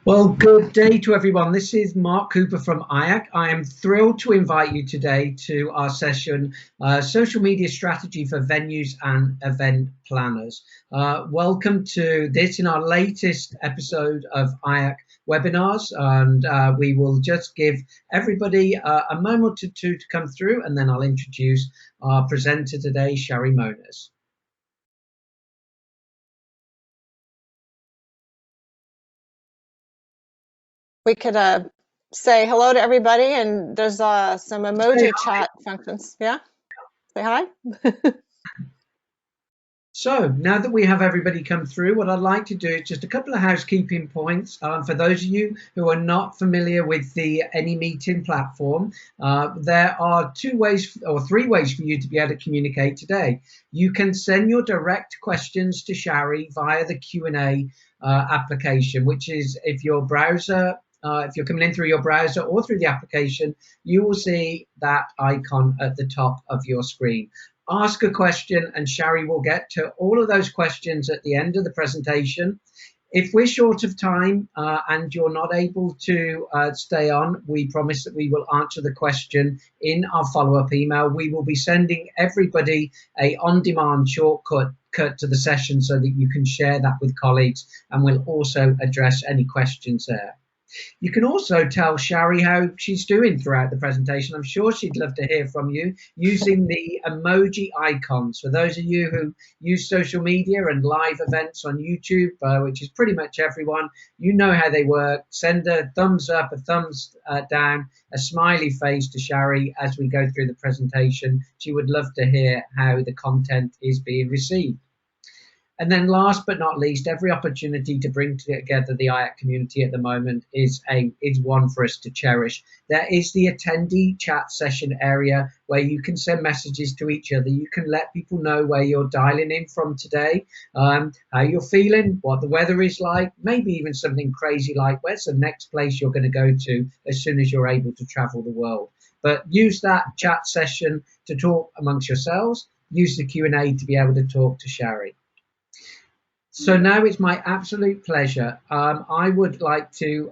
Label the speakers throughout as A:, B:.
A: Well, good day to everyone. This is Mark Cooper from IACC. I am thrilled to invite you today to our session, Social Media Strategy for Venues and Event Planners. Welcome to this in our latest episode of IACC webinars, and we will just give everybody a moment or two to come through, and then I'll introduce our presenter today, Shari Moniz.
B: We could say hello to everybody, and there's some emoji chat functions. Yeah, say hi.
A: So now that we have everybody come through, what I'd like to do is just a couple of housekeeping points. For those of you who are not familiar with the AnyMeeting platform, there are two ways or three ways for you to be able to communicate today. You can send your direct questions to Shari via the Q&A application, which is if your browser if you're coming in through your browser or through the application, you will see that icon at the top of your screen. Ask a question and Shari will get to all of those questions at the end of the presentation. If we're short of time and you're not able to stay on, we promise that we will answer the question in our follow-up email. We will be sending everybody a on-demand shortcut to the session so that you can share that with colleagues, and we'll also address any questions there. You can also tell Shari how she's doing throughout the presentation. I'm sure she'd love to hear from you using the emoji icons. For those of you who use social media and live events on YouTube, which is pretty much everyone, you know how they work. Send a thumbs up, a thumbs down, a smiley face to Shari as we go through the presentation. She would love to hear how the content is being received. And then last but not least, every opportunity to bring together the IACC community at the moment is one for us to cherish. There is the attendee chat session area where you can send messages to each other. You can let people know where you're dialing in from today, how you're feeling, what the weather is like, maybe even something crazy like where's the next place you're going to go to as soon as you're able to travel the world. But use that chat session to talk amongst yourselves. Use the Q&A to be able to talk to Shari. So now it's my absolute pleasure. I would like to,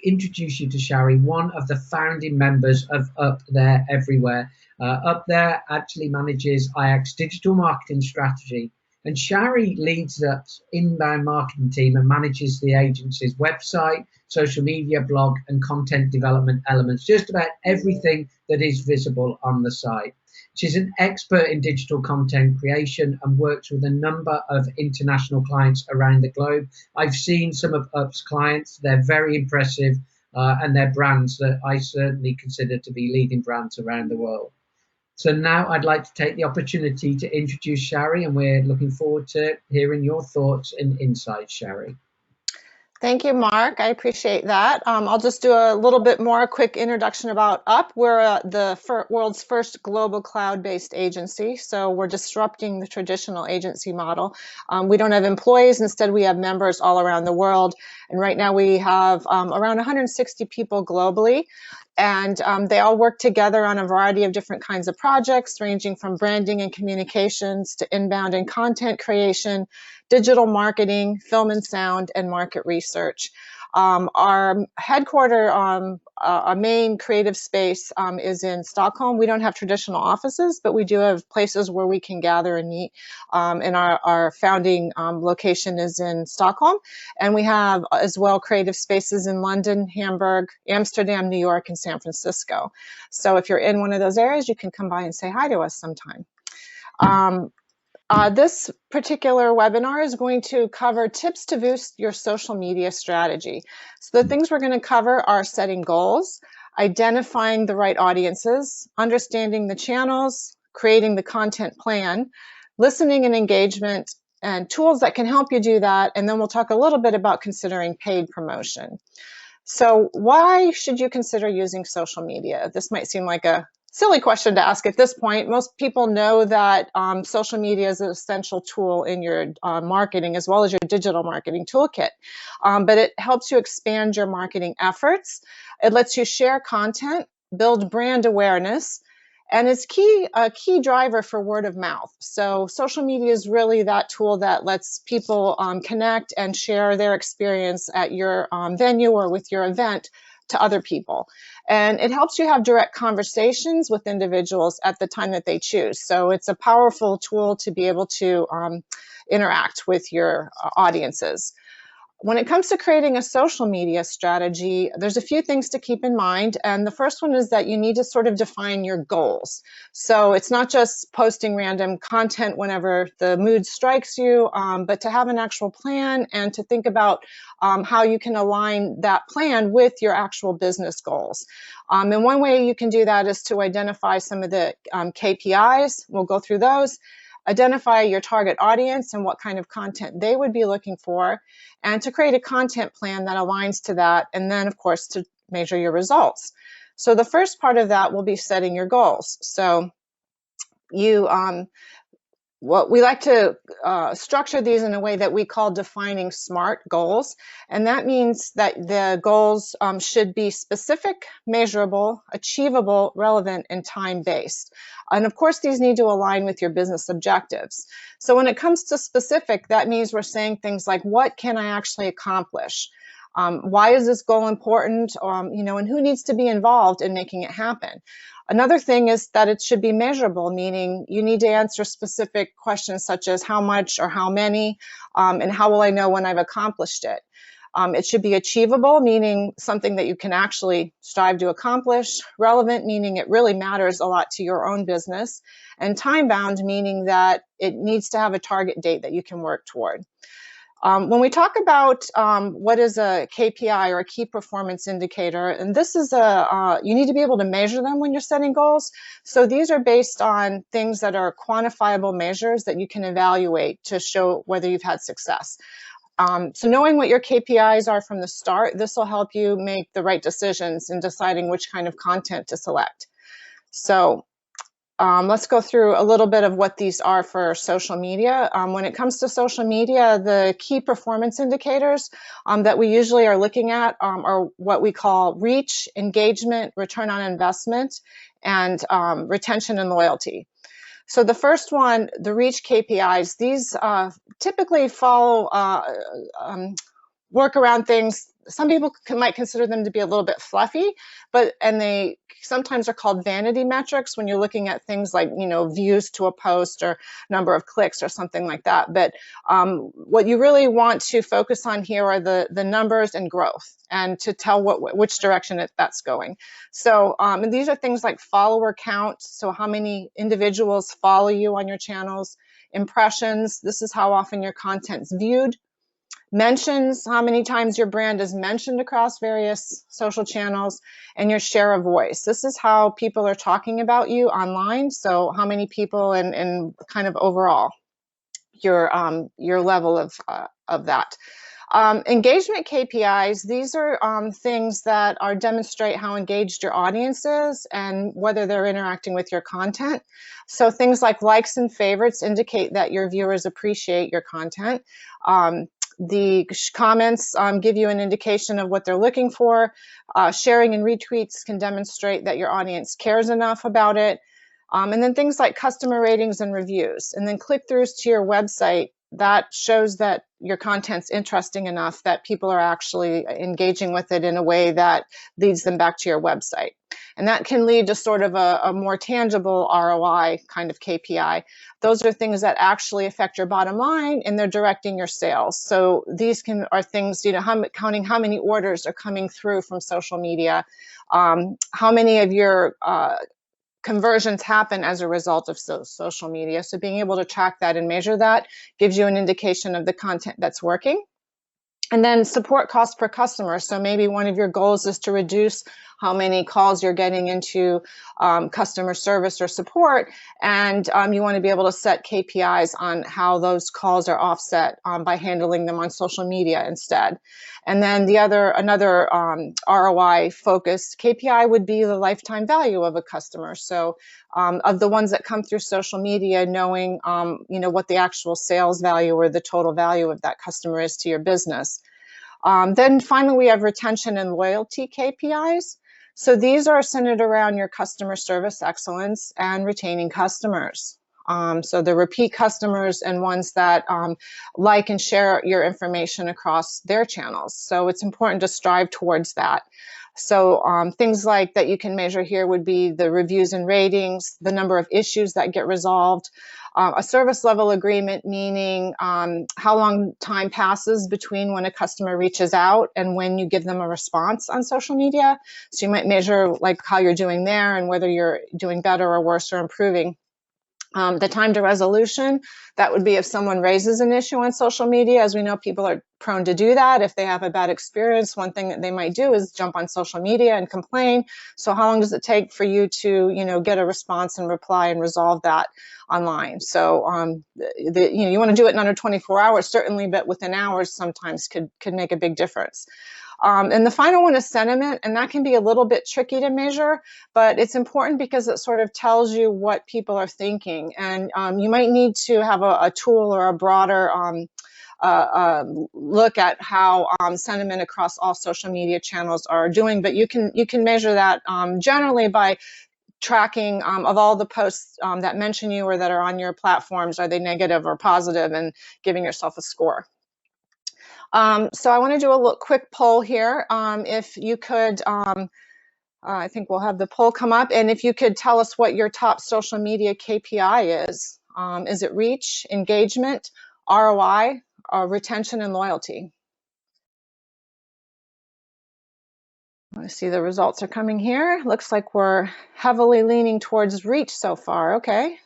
A: introduce you to Shari, one of the founding members of Up There Everywhere. Up There actually manages IACC's digital marketing strategy, and Shari leads the inbound marketing team and manages the agency's website, social media, blog, and content development elements, just about everything that is visible on the site. She's an expert in digital content creation and works with a number of international clients around the globe. I've seen some of Up's clients. They're very impressive, and they're brands that I certainly consider to be leading brands around the world. So now I'd like to take the opportunity to introduce Shari, and we're looking forward to hearing your thoughts and insights, Shari.
B: Thank you, Mark. I appreciate that. I'll just do a little bit more quick introduction about Up. We're the world's first global cloud-based agency, so we're disrupting the traditional agency model. We don't have employees. Instead, we have members all around the world. And right now we have around 160 people globally. And they all work together on a variety of different kinds of projects, ranging from branding and communications to inbound and content creation, digital marketing, film and sound, and market research. Our headquarter, our main creative space is in Stockholm. We don't have traditional offices, but we do have places where we can gather and meet. And our founding location is in Stockholm. And we have as well creative spaces in London, Hamburg, Amsterdam, New York, and San Francisco. So if you're in one of those areas, you can come by and say hi to us sometime. This particular webinar is going to cover tips to boost your social media strategy. So the things we're going to cover are setting goals, identifying the right audiences, understanding the channels, creating the content plan, listening and engagement, and tools that can help you do that. And then we'll talk a little bit about considering paid promotion. So why should you consider using social media? This might seem like a silly question to ask at this point. Most people know that social media is an essential tool in your marketing as well as your digital marketing toolkit. But it helps you expand your marketing efforts. It lets you share content, build brand awareness, And it's a key driver for word of mouth. So social media is really that tool that lets people connect and share their experience at your venue or with your event to other people. And it helps you have direct conversations with individuals at the time that they choose. So it's a powerful tool to be able to interact with your audiences. When it comes to creating a social media strategy, there's a few things to keep in mind. And the first one is that you need to sort of define your goals. So it's not just posting random content whenever the mood strikes you, but to have an actual plan and to think about how you can align that plan with your actual business goals. And one way you can do that is to identify some of the KPIs. We'll go through those. Identify your target audience and what kind of content they would be looking for, and to create a content plan that aligns to that, and then, of course, to measure your results. So the first part of that will be setting your goals. So you what we like to structure these in a way that we call defining SMART goals. And that means that the goals should be specific, measurable, achievable, relevant, and time-based. And of course, these need to align with your business objectives. So when it comes to specific, that means we're saying things like, what can I actually accomplish? Why is this goal important? And who needs to be involved in making it happen? Another thing is that it should be measurable, meaning you need to answer specific questions such as how much or how many, and how will I know when I've accomplished it? It should be achievable, meaning something that you can actually strive to accomplish. Relevant, meaning it really matters a lot to your own business. And time-bound, meaning that it needs to have a target date that you can work toward. When we talk about what is a KPI or a key performance indicator, and this is you need to be able to measure them when you're setting goals. So these are based on things that are quantifiable measures that you can evaluate to show whether you've had success. So knowing what your KPIs are from the start, this will help you make the right decisions in deciding which kind of content to select. So let's go through a little bit of what these are for social media. When it comes to social media, the key performance indicators that we usually are looking at are what we call reach, engagement, return on investment, and retention and loyalty. So the first one, the reach KPIs, these typically follow work around things. Some people might consider them to be a little bit fluffy, and they sometimes are called vanity metrics when you're looking at things like, views to a post or number of clicks or something like that. But what you really want to focus on here are the numbers and growth, and to tell which direction that's going. So and these are things like follower count, so how many individuals follow you on your channels, impressions, this is how often your content's viewed, mentions, how many times your brand is mentioned across various social channels, and your share of voice. This is how people are talking about you online. So how many people and kind of overall your level of that. Engagement KPIs, these are things that demonstrate how engaged your audience is and whether they're interacting with your content. So things like likes and favorites indicate that your viewers appreciate your content. The comments give you an indication of what they're looking for. Sharing and retweets can demonstrate that your audience cares enough about it. And then things like customer ratings and reviews. And then click-throughs to your website, that shows that your content's interesting enough that people are actually engaging with it in a way that leads them back to your website. And that can lead to sort of a more tangible ROI kind of KPI. Those are things that actually affect your bottom line, and they're directing your sales. So these are things, counting how many orders are coming through from social media, how many of your conversions happen as a result of social media. So being able to track that and measure that gives you an indication of the content that's working. And then support cost per customer. So maybe one of your goals is to reduce how many calls you're getting into customer service or support, and you want to be able to set KPIs on how those calls are offset by handling them on social media instead. And then another ROI focused KPI would be the lifetime value of a customer. So of the ones that come through social media, knowing what the actual sales value or the total value of that customer is to your business. Then finally, we have retention and loyalty KPIs. So these are centered around your customer service excellence and retaining customers. So the repeat customers and ones that like and share your information across their channels. So it's important to strive towards that. So things like that you can measure here would be the reviews and ratings, the number of issues that get resolved, a service level agreement, meaning how long time passes between when a customer reaches out and when you give them a response on social media. So you might measure like how you're doing there and whether you're doing better or worse or improving. The time to resolution, that would be if someone raises an issue on social media. As we know, people are prone to do that. If they have a bad experience, one thing that they might do is jump on social media and complain. So how long does it take for you to, get a response and reply and resolve that online? So you want to do it in under 24 hours, certainly, but within hours sometimes could make a big difference. And the final one is sentiment, and that can be a little bit tricky to measure, but it's important because it sort of tells you what people are thinking. And you might need to have a tool or a broader look at how sentiment across all social media channels are doing, but you can measure that generally by tracking of all the posts that mention you or that are on your platforms. Are they negative or positive, and giving yourself a score. So I want to do a quick poll here. If you could, I think we'll have the poll come up, and if you could tell us what your top social media KPI is. Is it reach, engagement, ROI, retention, and loyalty? I see the results are coming here. Looks like we're heavily leaning towards reach so far. Okay.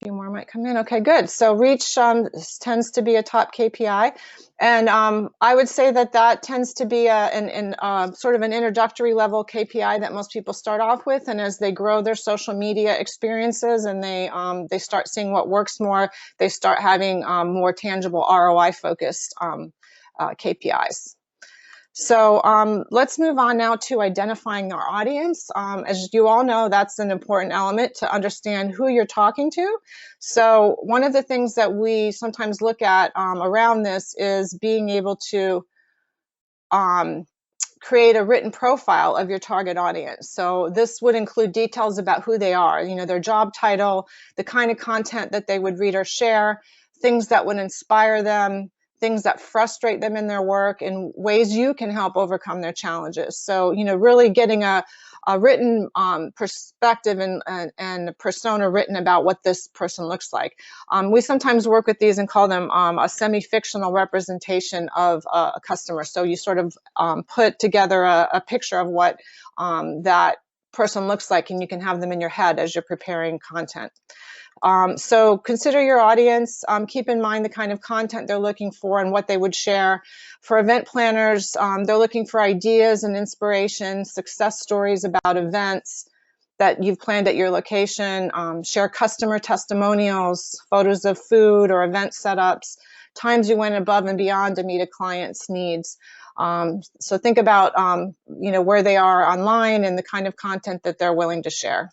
B: A few more might come in. Okay, good. So reach tends to be a top KPI. And I would say that tends to be sort of an introductory level KPI that most people start off with. And as they grow their social media experiences and they start seeing what works more, they start having more tangible ROI focused KPIs. So let's move on now to identifying our audience. As you all know, that's an important element to understand who you're talking to. So one of the things that we sometimes look at around this is being able to create a written profile of your target audience. So this would include details about who they are, their job title, the kind of content that they would read or share, things that would inspire them, things that frustrate them in their work, and ways you can help overcome their challenges. So, really getting a written perspective and persona written about what this person looks like. We sometimes work with these and call them a semi-fictional representation of a customer. So you sort of put together a picture of what that person looks like, and you can have them in your head as you're preparing content. So consider your audience, keep in mind the kind of content they're looking for and what they would share. For event planners, they're looking for ideas and inspiration, success stories about events that you've planned at your location, share customer testimonials, photos of food or event setups, times you went above and beyond to meet a client's needs. So think about where they are online and the kind of content that they're willing to share.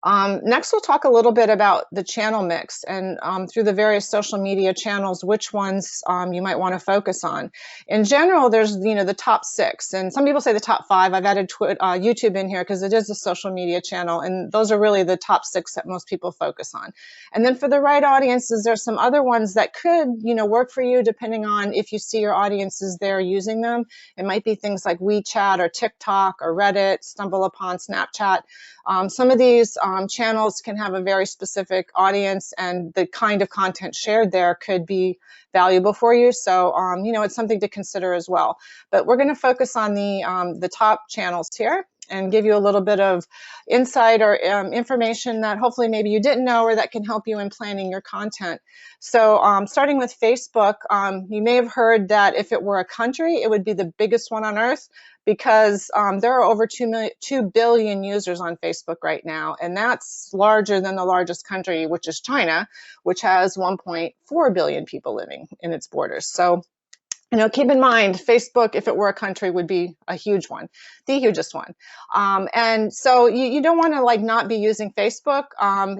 B: Next, we'll talk a little bit about the channel mix and through the various social media channels, which ones you might want to focus on. In general, there's the top 6, and some people say the top 5. I've added YouTube in here because it is a social media channel, and those are really the top 6 that most people focus on. And then for the right audiences, there's some other ones that could work for you depending on if you see your audiences there using them. It might be things like WeChat or TikTok or Reddit, stumble upon Snapchat. Some of these channels can have a very specific audience, and the kind of content shared there could be valuable for you. So, it's something to consider as well. But we're going to focus on the top channels here and give you a little bit of insight or information that hopefully maybe you didn't know or that can help you in planning your content. So starting with Facebook, you may have heard that if it were a country, it would be the biggest one on earth, because there are over 2 billion users on Facebook right now, and that's larger than the largest country, which is China, which has 1.4 billion people living in its borders. So Keep in mind, Facebook, if it were a country, would be a huge one, the hugest one. And so you don't want to like not be using Facebook.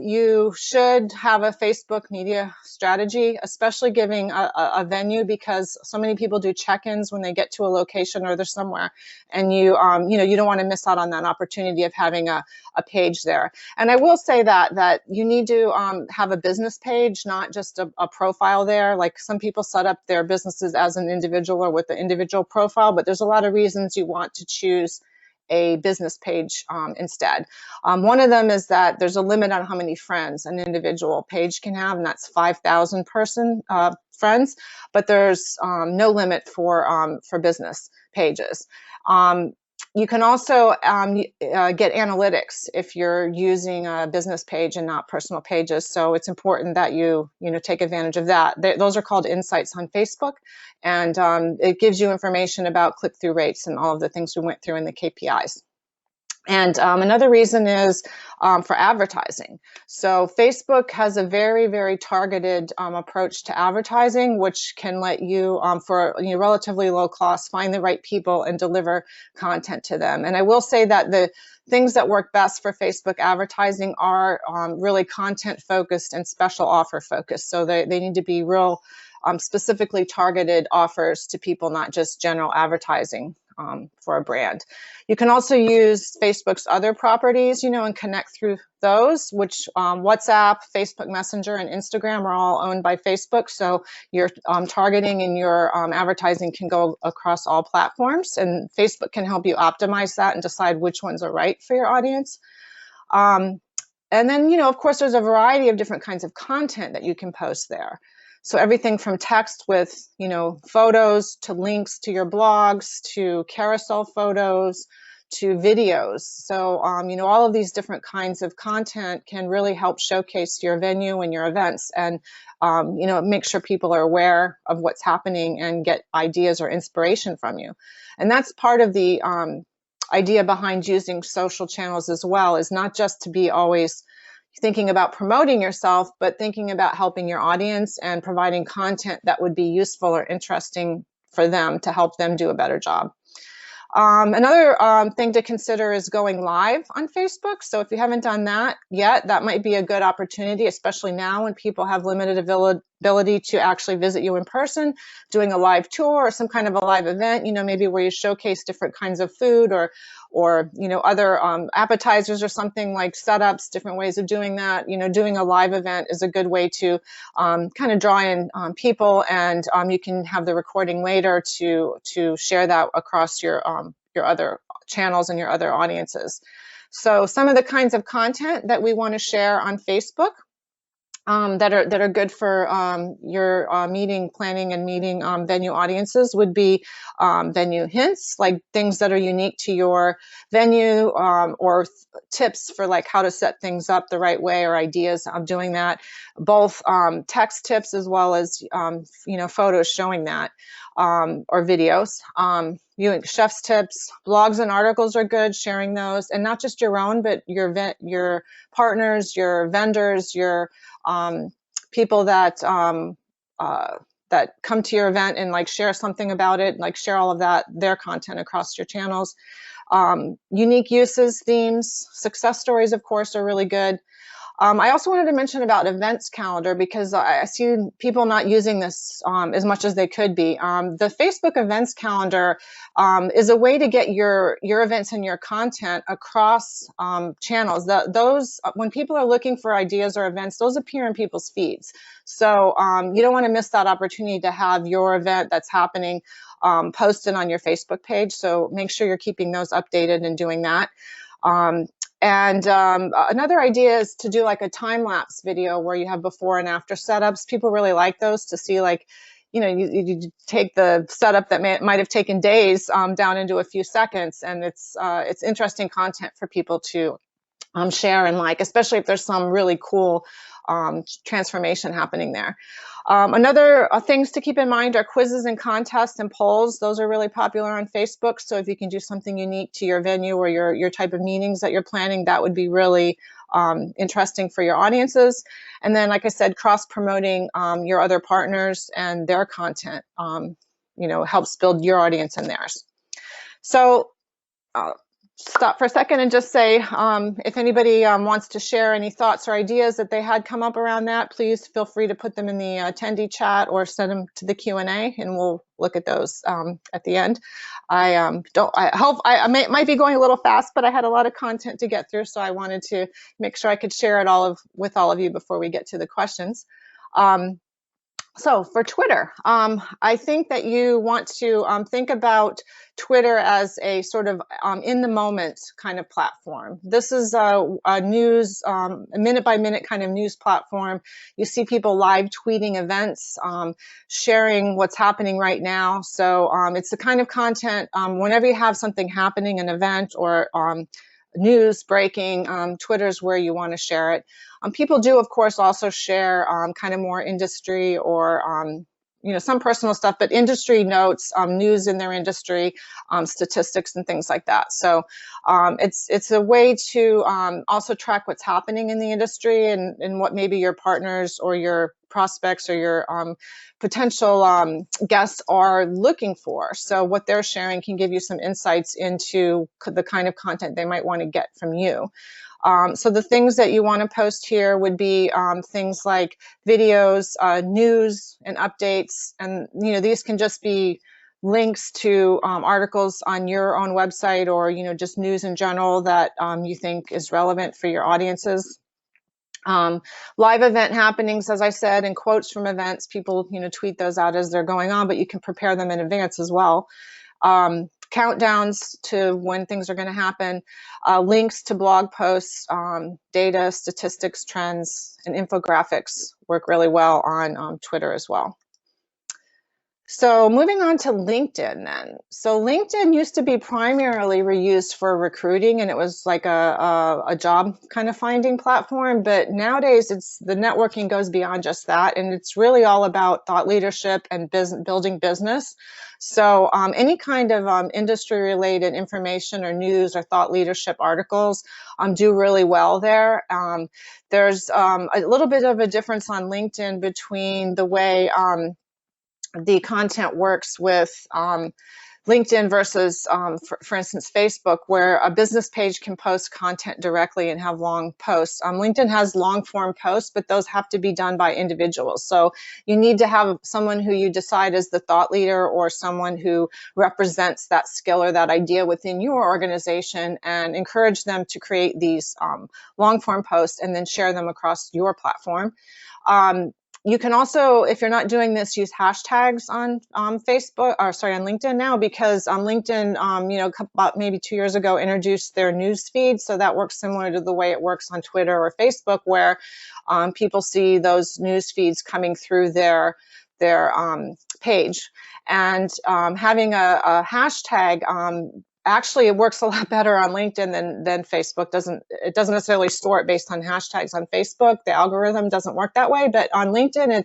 B: You should have a Facebook media strategy, especially giving a venue, because so many people do check-ins when they get to a location or they're somewhere, and you don't want to miss out on that opportunity of having a page there. And I will say that you need to have a business page, not just a profile there. Like some people set up their businesses as an individual or with an individual profile, but there's a lot of reasons you want to choose a business page instead. One of them is that there's a limit on how many friends an individual page can have, and that's 5,000 friends, but there's no limit for business pages. You can also get analytics if you're using a business page and not personal pages. So it's important that you take advantage of that. Those are called insights on Facebook, and it gives you information about click-through rates and all of the things we went through in the KPIs. And another reason is for advertising. So Facebook has a very, very targeted approach to advertising, which can let you, for relatively low cost, find the right people and deliver content to them. And I will say that the things that work best for Facebook advertising are really content focused and special offer focused. So they need to be real specifically targeted offers to people, not just general advertising for a brand. You can also use Facebook's other properties, and connect through those, which WhatsApp, Facebook Messenger, and Instagram are all owned by Facebook. So your targeting and your advertising can go across all platforms, and Facebook can help you optimize that and decide which ones are right for your audience. And then, of course, there's a variety of different kinds of content that you can post there. So everything from text with, photos, to links to your blogs, to carousel photos, to videos. So, all of these different kinds of content can really help showcase your venue and your events, and, make sure people are aware of what's happening and get ideas or inspiration from you. And that's part of the idea behind using social channels as well, is not just to be always thinking about promoting yourself, but thinking about helping your audience and providing content that would be useful or interesting for them to help them do a better job. Another thing to consider is going live on Facebook. So if you haven't done that yet, that might be a good opportunity, especially now when people have limited ability to actually visit you in person. Doing a live tour or some kind of a live event, maybe where you showcase different kinds of food or other appetizers or something, like setups, different ways of doing that. Doing a live event is a good way to kind of draw in people, and you can have the recording later to share that across your other channels and your other audiences. So some of the kinds of content that we want to share on Facebook that are good for your meeting planning and meeting venue audiences would be venue hints, like things that are unique to your venue, or tips for like how to set things up the right way, or ideas of doing that. Both text tips as well as photos showing that, or videos. Chef's tips, blogs and articles are good, sharing those, and not just your own, but your partners, your vendors, your people that that come to your event and like share something about it, like share all of their content across your channels. Unique uses, themes, success stories, of course, are really good. I also wanted to mention about events calendar, because I see people not using this as much as they could be. The Facebook events calendar is a way to get your events and your content across channels. Those, when people are looking for ideas or events, those appear in people's feeds. So you don't want to miss that opportunity to have your event that's happening posted on your Facebook page. So make sure you're keeping those updated and doing that. And another idea is to do like a time-lapse video where you have before and after setups. People really like those, to see like, you take the setup that might have taken days down into a few seconds, and it's interesting content for people to share and like, especially if there's some really cool transformation happening there. Another things to keep in mind are quizzes and contests and polls. Those are really popular on Facebook. So if you can do something unique to your venue or your type of meetings that you're planning, that would be really interesting for your audiences. And then, like I said, cross-promoting your other partners and their content. helps build your audience and theirs. So stop for a second and just say, if anybody wants to share any thoughts or ideas that they had come up around that, please feel free to put them in the attendee chat or send them to the Q&A, and we'll look at those at the end. I might be going a little fast, but I had a lot of content to get through, so I wanted to make sure I could share it with all of you before we get to the questions. So for Twitter, I think that you want to think about Twitter as a sort of in the moment kind of platform. This is a news, a minute by minute kind of news platform. You see people live tweeting events, sharing what's happening right now. So it's the kind of content, whenever you have something happening, an event or news breaking, Twitter's where you want to share it. People do, of course, also share kind of more industry or some personal stuff, but industry notes, news in their industry, statistics and things like that. So it's a way to also track what's happening in the industry and what maybe your partners or your prospects or your potential guests are looking for. So what they're sharing can give you some insights into the kind of content they might want to get from you. So the things that you want to post here would be things like videos, news and updates. And, these can just be links to articles on your own website or, just news in general that you think is relevant for your audiences. Live event happenings, as I said, and quotes from events. People, tweet those out as they're going on, but you can prepare them in advance as well. Countdowns to when things are going to happen, links to blog posts, data, statistics, trends, and infographics work really well on Twitter as well. So moving on to LinkedIn then. So LinkedIn used to be primarily reused for recruiting, and it was like a job kind of finding platform. But nowadays, the networking goes beyond just that, and it's really all about thought leadership and building business. So any kind of industry-related information or news or thought leadership articles do really well there. There's a little bit of a difference on LinkedIn between the way the content works with LinkedIn versus, for instance, Facebook, where a business page can post content directly and have long posts. LinkedIn has long form posts, but those have to be done by individuals. So you need to have someone who you decide is the thought leader or someone who represents that skill or that idea within your organization and encourage them to create these long form posts and then share them across your platform. You can also, if you're not doing this, use hashtags on Facebook, or sorry, on LinkedIn now, because LinkedIn, about maybe 2 years ago, introduced their news feed. So that works similar to the way it works on Twitter or Facebook, where people see those news feeds coming through their page. And having a hashtag, actually, it works a lot better on LinkedIn than Facebook. It doesn't necessarily store it based on hashtags on Facebook. The algorithm doesn't work that way, but on LinkedIn,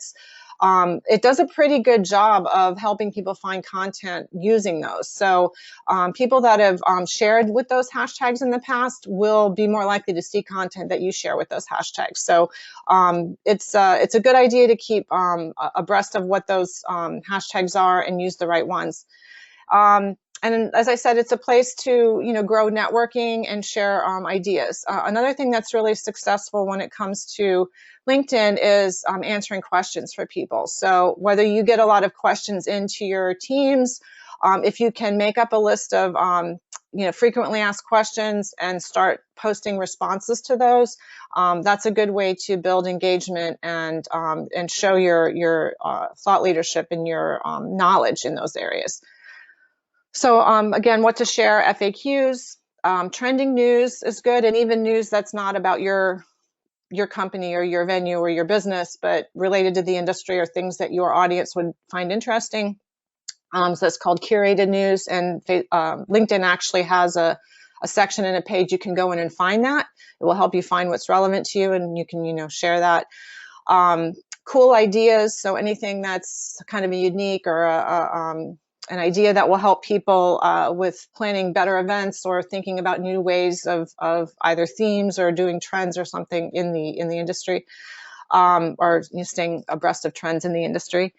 B: it does a pretty good job of helping people find content using those. So people that have shared with those hashtags in the past will be more likely to see content that you share with those hashtags. So it's a good idea to keep abreast of what those hashtags are and use the right ones. And as I said, it's a place to, grow networking and share ideas. Another thing that's really successful when it comes to LinkedIn is answering questions for people. So whether you get a lot of questions into your teams, if you can make up a list of, frequently asked questions and start posting responses to those, that's a good way to build engagement and show your thought leadership and your knowledge in those areas. So again, what to share, FAQs, trending news is good, and even news that's not about your company or your venue or your business, but related to the industry or things that your audience would find interesting. So that's called curated news, and LinkedIn actually has a section and a page you can go in and find that. It will help you find what's relevant to you, and you can share that. Cool ideas, so anything that's kind of a unique or an idea that will help people with planning better events or thinking about new ways of either themes or doing trends or something in the industry, or staying abreast of trends in the industry.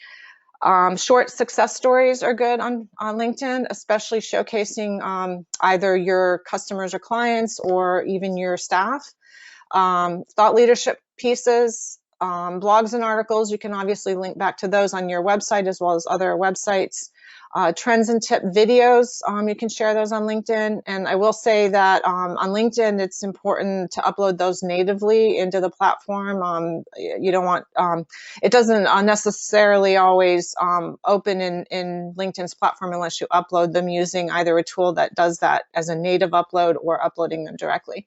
B: Short success stories are good on LinkedIn, especially showcasing either your customers or clients or even your staff. Thought leadership pieces, blogs and articles, you can obviously link back to those on your website as well as other websites. Trends and tip videos, you can share those on LinkedIn. And I will say that on LinkedIn, it's important to upload those natively into the platform. You don't want, it doesn't necessarily always open in LinkedIn's platform unless you upload them using either a tool that does that as a native upload or uploading them directly.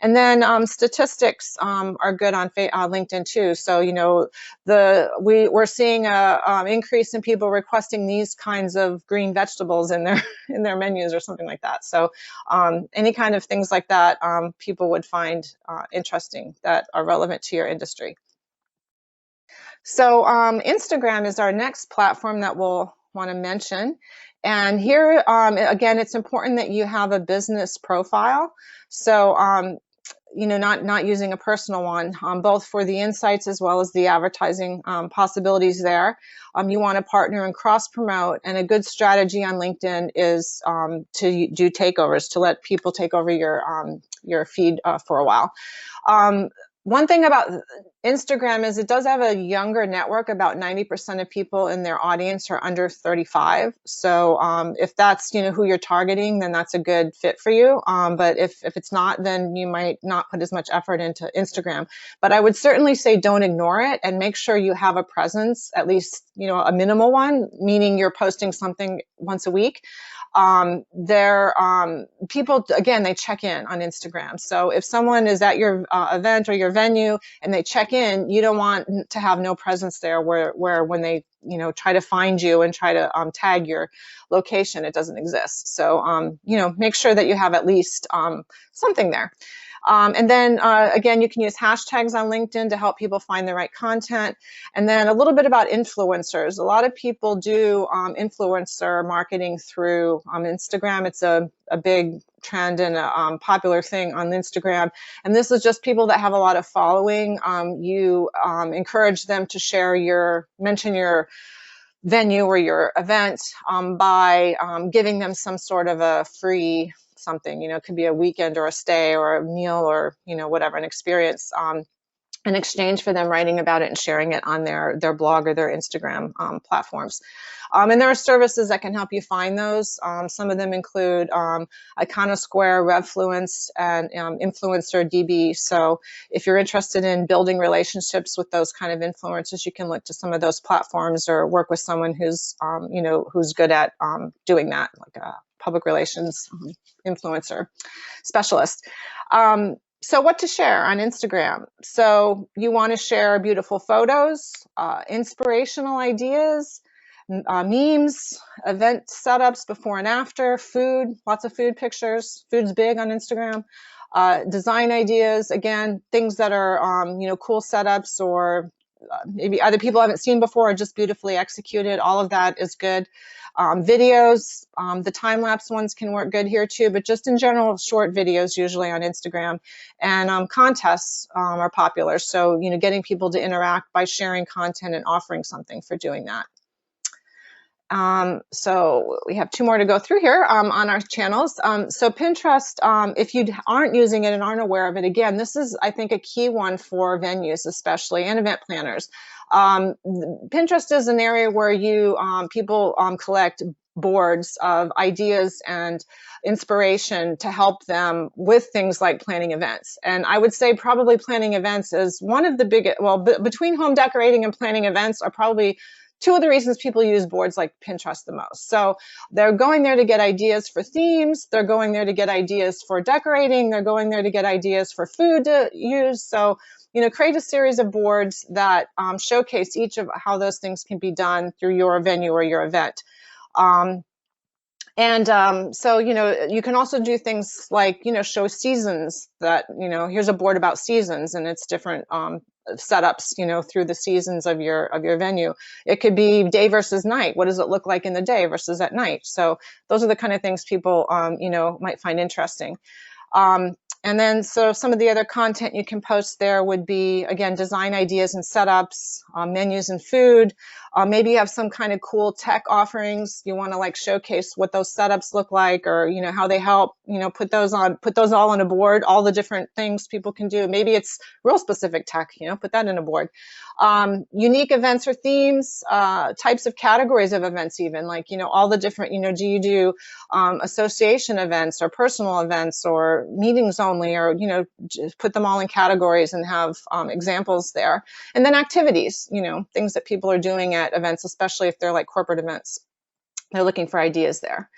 B: And then statistics are good on LinkedIn too. So, you know, we're seeing a increase in people requesting these kinds of green vegetables in their menus or something like that. So any kind of things like that people would find interesting that are relevant to your industry. So Instagram is our next platform that we'll want to mention. And here, again, it's important that you have a business profile. So you know, not using a personal one, both for the insights as well as the advertising possibilities there. You want to partner and cross promote, and a good strategy on LinkedIn is to do takeovers, to let people take over your feed for a while. One thing about Instagram is it does have a younger network. About 90% of people in their audience are under 35. So if that's, you know, who you're targeting, then that's a good fit for you. But if it's not, then you might not put as much effort into Instagram. But I would certainly say don't ignore it and make sure you have a presence, at least, you know, a minimal one, meaning you're posting something once a week. People, again, they check in on Instagram. So if someone is at your event or your venue and they check in, you don't want to have no presence there where when they, you know, try to find you and try to tag your location, it doesn't exist. So, you know, make sure that you have at least something there. And then again, you can use hashtags on LinkedIn to help people find the right content. And then a little bit about influencers. A lot of people do influencer marketing through Instagram. It's a big trend and a popular thing on Instagram. And this is just people that have a lot of following. You encourage them to mention your venue or your event by giving them some sort of a free something, you know, it could be a weekend or a stay or a meal or, you know, whatever, an experience in exchange for them writing about it and sharing it on their blog or their Instagram platforms. And there are services that can help you find those. Some of them include Iconosquare, Revfluence, and Influencer DB. So if you're interested in building relationships with those kind of influencers, you can look to some of those platforms or work with someone who's, you know, who's good at doing that, like a public relations influencer specialist. So what to share on Instagram? So you want to share beautiful photos, inspirational ideas, memes, event setups before and after, food, lots of food pictures. Food's big on Instagram. Design ideas, again, things that are, you know, cool setups or maybe other people haven't seen before or just beautifully executed. All of that is good. Videos, the time-lapse ones can work good here too, but just in general, short videos usually on Instagram. And contests are popular. So, you know, getting people to interact by sharing content and offering something for doing that. So we have 2 more to go through here on our channels. So Pinterest, if you aren't using it and aren't aware of it, again, this is, I think, a key one for venues, especially, and event planners. Pinterest is an area where you people collect boards of ideas and inspiration to help them with things like planning events. And I would say probably planning events is one of the biggest, well, between home decorating and planning events are probably 2 of the reasons people use boards like Pinterest the most. So they're going there to get ideas for themes. They're going there to get ideas for decorating. They're going there to get ideas for food to use. So, you know, create a series of boards that showcase each of how those things can be done through your venue or your event. So, you know, you can also do things like, you know, show seasons that, you know, here's a board about seasons and it's different setups, you know, through the seasons of your venue. It could be day versus night. What does it look like in the day versus at night? So those are the kind of things people, you know, might find interesting. And then, so some of the other content you can post there would be, again, design ideas and setups, menus and food. Maybe you have some kind of cool tech offerings. You want to like showcase what those setups look like, or, you know, how they help, you know, put those all on a board, all the different things people can do. Maybe it's real specific tech, you know, put that in a board. Unique events or themes, types of categories of events, even like, you know, all the different, you know, do you do association events or personal events or meetings only, or, you know, just put them all in categories and have examples there. And then activities, you know, things that people are doing at events, especially if they're like corporate events. They're looking for ideas there.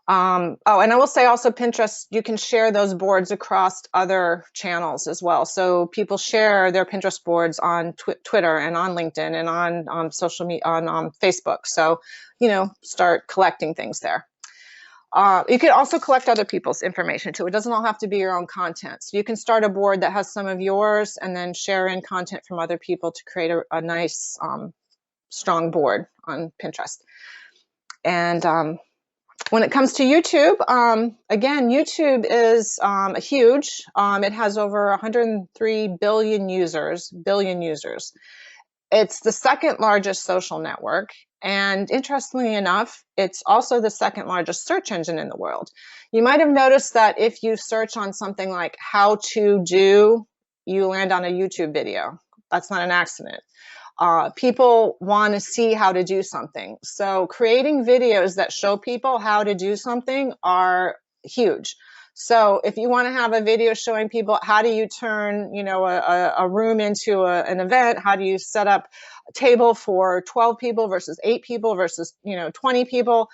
B: Oh, and I will say also Pinterest, you can share those boards across other channels as well. So people share their Pinterest boards on Twitter and on LinkedIn and on social media, on Facebook. So, you know, start collecting things there. You can also collect other people's information too. It doesn't all have to be your own content. So you can start a board that has some of yours and then share in content from other people to create a nice, strong board on Pinterest. And when it comes to YouTube, again, YouTube is huge. It has over 103 billion users, It's the second largest social network. And interestingly enough, it's also the second largest search engine in the world. You might have noticed that if you search on something like how to do, you land on a YouTube video. That's not an accident. People want to see how to do something. So creating videos that show people how to do something are huge. So if you want to have a video showing people how do you turn, you know, a room into an event, how do you set up a table for 12 people versus 8 people versus, you know, 20 people,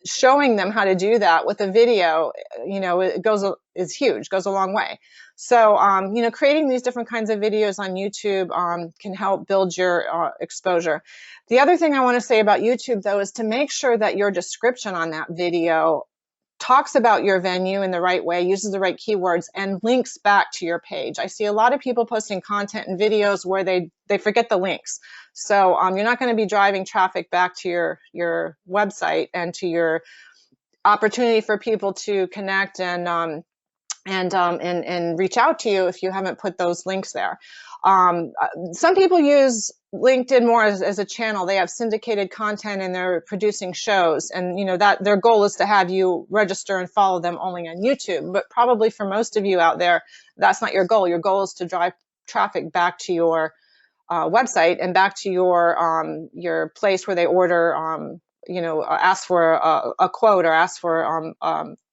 B: showing them how to do that with a video, you know, is huge, goes a long way. So, you know, creating these different kinds of videos on YouTube can help build your exposure. The other thing I want to say about YouTube, though, is to make sure that your description on that video talks about your venue in the right way, uses the right keywords, and links back to your page. I see a lot of people posting content and videos where they forget the links. So you're not going to be driving traffic back to your website and to your opportunity for people to connect and reach out to you if you haven't put those links there. Some people use LinkedIn more as a channel. They have syndicated content and they're producing shows, and you know that their goal is to have you register and follow them only on YouTube. But probably for most of you out there, that's not your goal. Your goal is to drive traffic back to your website and back to your place where they order, you know, ask for a quote or ask for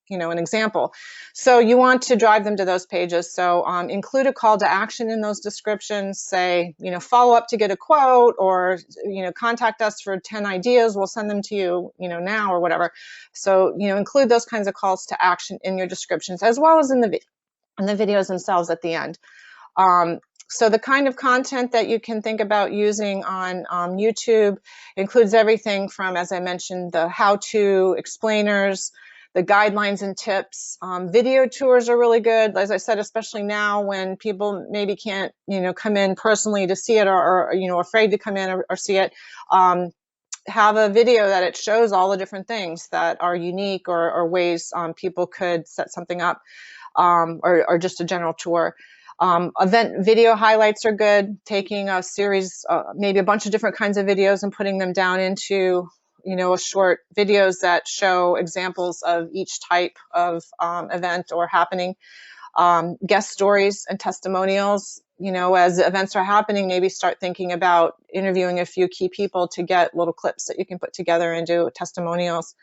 B: you know, an example. So you want to drive them to those pages. So include a call to action in those descriptions. Say, you know, follow up to get a quote, or, you know, contact us for 10 ideas. We'll send them to you, you know, now or whatever. So, you know, include those kinds of calls to action in your descriptions, as well as in the videos themselves at the end. So the kind of content that you can think about using on YouTube includes everything from, as I mentioned, the how-to explainers, the guidelines and tips. Video tours are really good, as I said, especially now when people maybe can't, you know, come in personally to see it, or you know, afraid to come in or see it. Have a video that it shows all the different things that are unique, or ways people could set something up, or just a general tour. Event video highlights are good. Taking a series, maybe a bunch of different kinds of videos and putting them down into, you know, short videos that show examples of each type of event or happening. Guest stories and testimonials. You know, as events are happening, maybe start thinking about interviewing a few key people to get little clips that you can put together and do testimonials.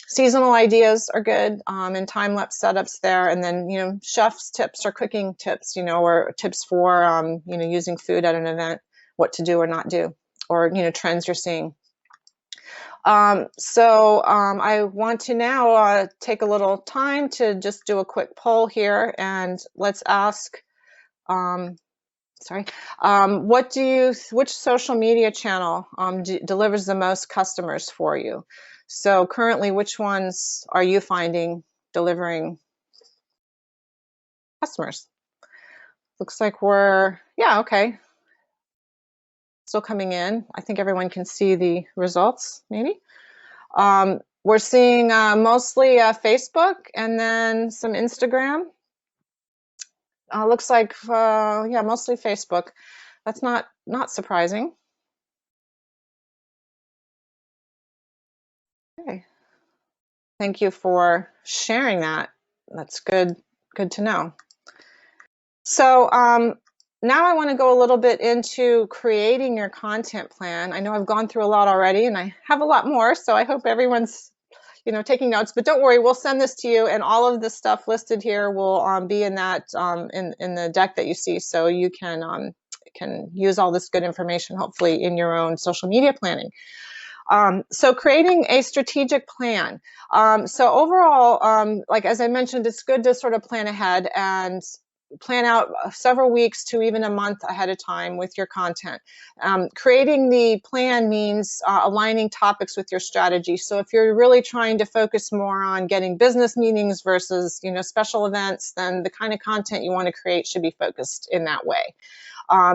B: Seasonal ideas are good, and time-lapse setups there. And then, you know, chef's tips or cooking tips, you know, or tips for, you know, using food at an event, what to do or not do, or, you know, trends you're seeing. I want to now take a little time to just do a quick poll here, and let's ask, which social media channel delivers the most customers for you? So currently, which ones are you finding delivering customers? Looks like yeah, okay. Still coming in. I think everyone can see the results, maybe. We're seeing mostly Facebook, and then some Instagram. Looks like, yeah, mostly Facebook. That's not surprising. Okay. Thank you for sharing that. That's good to know. So now I want to go a little bit into creating your content plan. I know I've gone through a lot already, and I have a lot more, so I hope everyone's taking notes. But don't worry, we'll send this to you, and all of the stuff listed here will be in that in the deck that you see, so you can use all this good information hopefully in your own social media planning. So creating a strategic plan. So overall, like as I mentioned, it's good to sort of plan ahead and plan out several weeks to even a month ahead of time with your content. Creating the plan means aligning topics with your strategy. So if you're really trying to focus more on getting business meetings versus special events, then the kind of content you want to create should be focused in that way.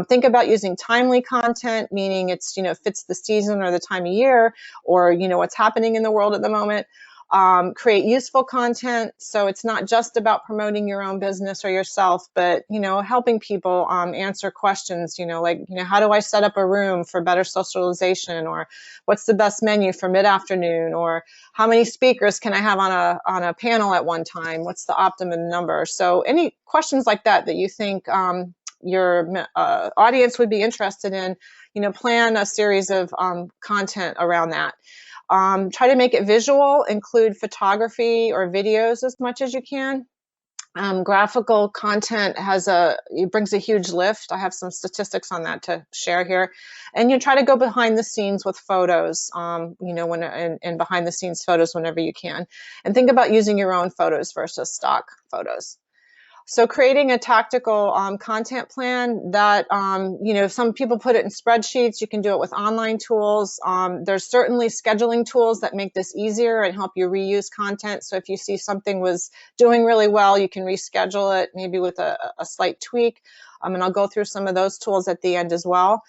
B: Think about using timely content, meaning it's fits the season or the time of year, or what's happening in the world at the moment. Create useful content, so it's not just about promoting your own business or yourself, but helping people answer questions, like how do I set up a room for better socialization, or what's the best menu for mid-afternoon, or how many speakers can I have on a panel at one time, what's the optimum number. So any questions like that you think your audience would be interested in, plan a series of content around that. Try to make it visual, include photography or videos as much as you can. Graphical content it brings a huge lift. I have some statistics on that to share here. And you try to go behind the scenes with photos, and behind the scenes photos whenever you can. And think about using your own photos versus stock photos. So creating a tactical content plan that, some people put it in spreadsheets. You can do it with online tools. There's certainly scheduling tools that make this easier and help you reuse content. So if you see something was doing really well, you can reschedule it, maybe with a slight tweak. And I'll go through some of those tools at the end as well.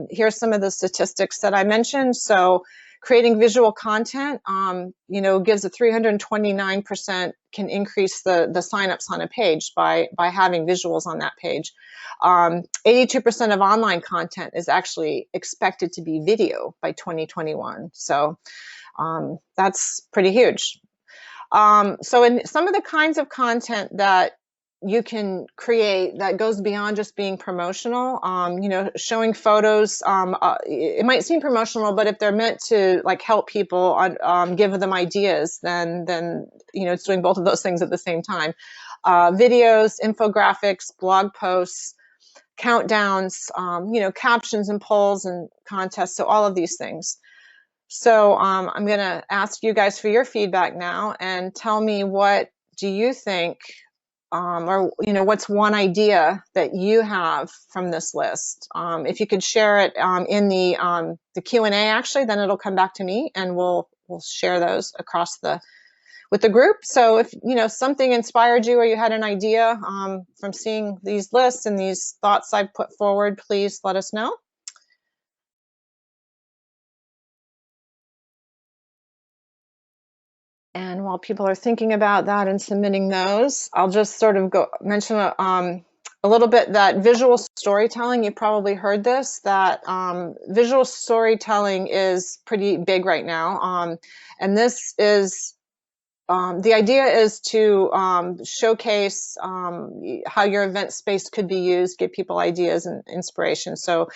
B: Here's some of the statistics that I mentioned. So creating visual content, gives a 329% can increase the signups on a page by having visuals on that page. 82% of online content is actually expected to be video by 2021. So that's pretty huge. So in some of the kinds of content that you can create that goes beyond just being promotional, showing photos, it might seem promotional, but if they're meant to like help people, give them ideas, then it's doing both of those things at the same time. Videos, infographics, blog posts, countdowns, captions and polls and contests, so all of these things. So I'm going to ask you guys for your feedback now and tell me, what do you think, or what's one idea that you have from this list? If you could share it in the Q&A, actually, then it'll come back to me, and we'll share those across with the group. So if something inspired you, or you had an idea from seeing these lists and these thoughts I've put forward, please let us know. And while people are thinking about that and submitting those, I'll just sort of mention a little bit that visual storytelling. You probably heard this, that visual storytelling is pretty big right now. And this is, the idea is to showcase how your event space could be used, give people ideas and inspiration. So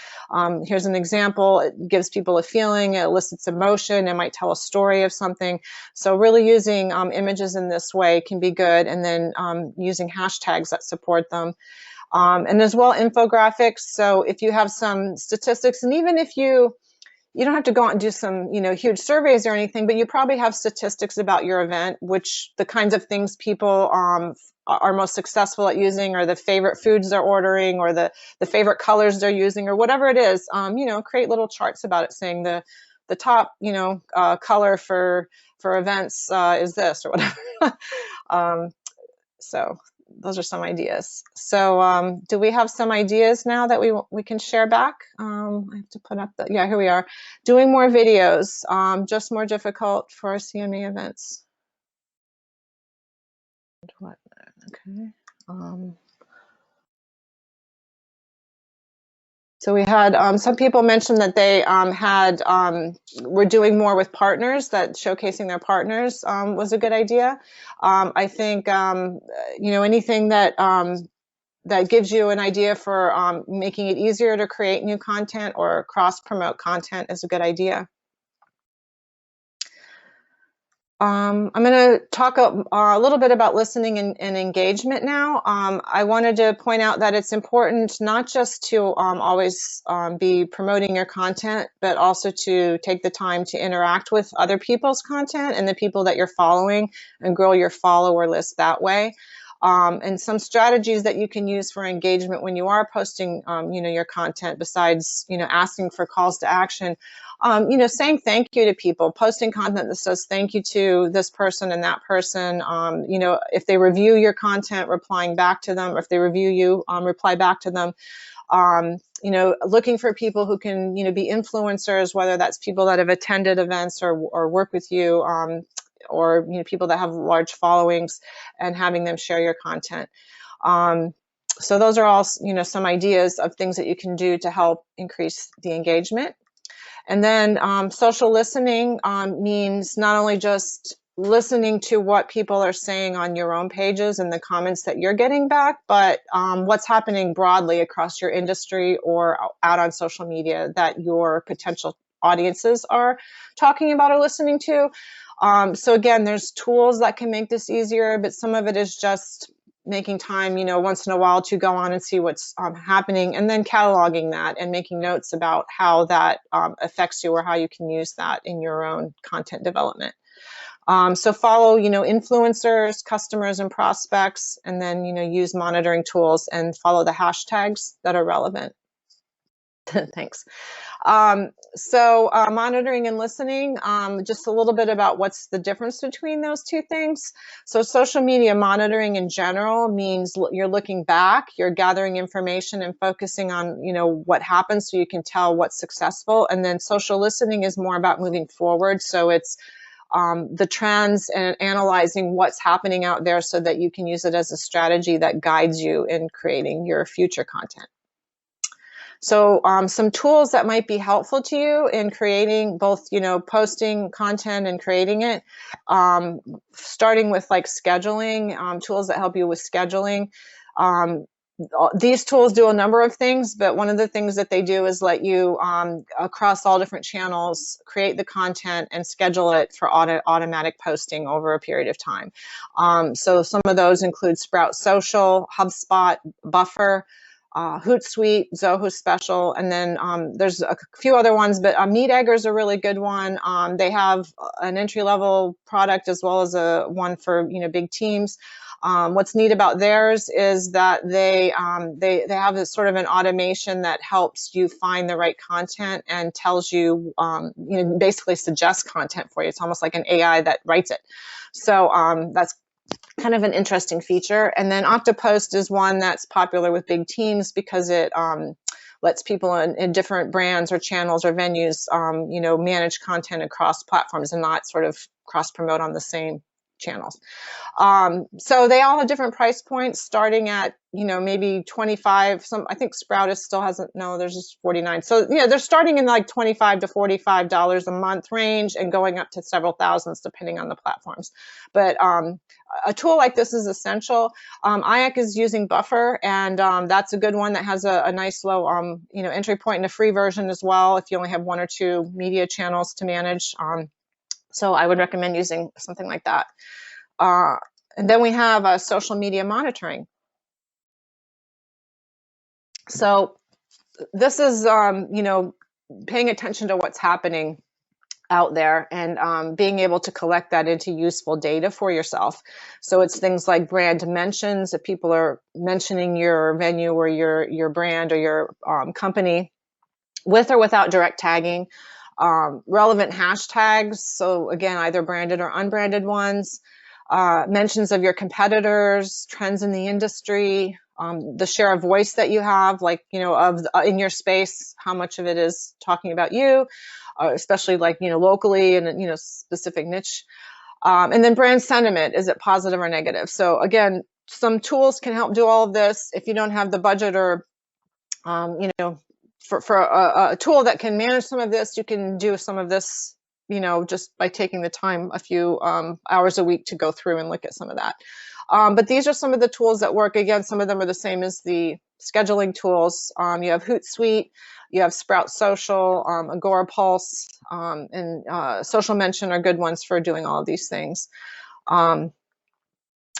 B: here's an example. It gives people a feeling, it elicits emotion, it might tell a story of something. So really using images in this way can be good, and then using hashtags that support them. And as well, infographics. So if you have some statistics, and even if you don't have to go out and do some, huge surveys or anything, but you probably have statistics about your event, which the kinds of things people are most successful at using, or the favorite foods they're ordering, or the favorite colors they're using, or whatever it is. Create little charts about it, saying the top, color for events is this, or whatever. So those are some ideas. So do we have some ideas now that we can share back? I have to put up yeah, here we are. Doing more videos, just more difficult for our CME events. Okay. So we had some people mention that they were doing more with partners, that showcasing their partners was a good idea. I think anything that that gives you an idea for making it easier to create new content or cross-promote content is a good idea. I'm going to talk a little bit about listening and engagement now. I wanted to point out that it's important not just to always be promoting your content, but also to take the time to interact with other people's content and the people that you're following and grow your follower list that way. And some strategies that you can use for engagement when you are posting, your content, besides, asking for calls to action, saying thank you to people, posting content that says thank you to this person and that person. If they review your content, replying back to them, or if they review you, reply back to them. Looking for people who can, be influencers, whether that's people that have attended events or work with you, or people that have large followings, and having them share your content. So those are all, some ideas of things that you can do to help increase the engagement. And then social listening means not only just listening to what people are saying on your own pages and the comments that you're getting back, but what's happening broadly across your industry or out on social media that your potential audiences are talking about or listening to. So again, there's tools that can make this easier, but some of it is just making time, once in a while to go on and see what's happening, and then cataloging that and making notes about how that affects you or how you can use that in your own content development. So follow, influencers, customers, and prospects, and then, use monitoring tools and follow the hashtags that are relevant. Thanks. So monitoring and listening, just a little bit about what's the difference between those two things. So social media monitoring in general means you're looking back, you're gathering information and focusing on, what happens so you can tell what's successful. And then social listening is more about moving forward. So it's the trends and analyzing what's happening out there so that you can use it as a strategy that guides you in creating your future content. So some tools that might be helpful to you in creating both, posting content and creating it, starting with like scheduling, tools that help you with scheduling. These tools do a number of things, but one of the things that they do is let you, across all different channels, create the content and schedule it for automatic posting over a period of time. So some of those include Sprout Social, HubSpot, Buffer, Hootsuite, Zoho Special, and then there's a few other ones, but MeetEgger is a really good one. They have an entry-level product as well as one for big teams. What's neat about theirs is that they have this sort of an automation that helps you find the right content and tells you, basically suggests content for you. It's almost like an AI that writes it. So that's kind of an interesting feature. And then Octopost is one that's popular with big teams because it lets people in different brands or channels or venues, manage content across platforms and not sort of cross-promote on the same channels. So they all have different price points, starting at, maybe 25. I think Sprout still hasn't, no, there's just 49. So, they're starting in like $25 to $45 a month range and going up to several thousands depending on the platforms. But a tool like this is essential. IACC is using Buffer, and that's a good one that has a nice low, entry point and a free version as well if you only have one or two media channels to manage. So I would recommend using something like that. And then we have social media monitoring. So this is, paying attention to what's happening out there and being able to collect that into useful data for yourself. So it's things like brand mentions, if people are mentioning your venue or your brand or your company with or without direct tagging, relevant hashtags, so again, either branded or unbranded ones, mentions of your competitors, trends in the industry, the share of voice that you have, like, in your space, how much of it is talking about you, especially like, locally and, specific niche. And then brand sentiment, is it positive or negative? So again, some tools can help do all of this. If you don't have the budget or, for a tool that can manage some of this, you can do some of this, you know, just by taking the time a few hours a week to go through and look at some of that. But these are some of the tools that work. Again, some of them are the same as the scheduling tools. You have Hootsuite, you have Sprout Social, Agorapulse, and Social Mention are good ones for doing all of these things.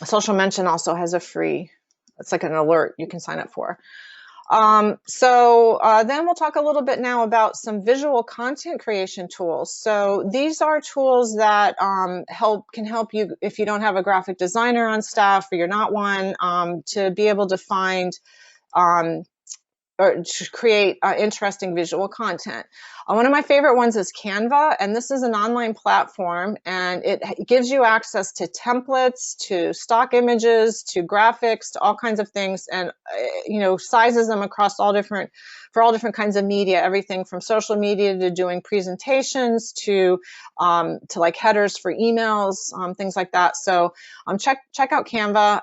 B: Social Mention also has a free, it's like an alert you can sign up for. Then we'll talk a little bit now about some visual content creation tools. So these are tools that can help you if you don't have a graphic designer on staff or you're not one, to be able to find or to create interesting visual content. One of my favorite ones is Canva, and this is an online platform, and it gives you access to templates, to stock images, to graphics, to all kinds of things, and you know, sizes them across all different kinds of media, everything from social media to doing presentations to like headers for emails, things like that. So check out Canva.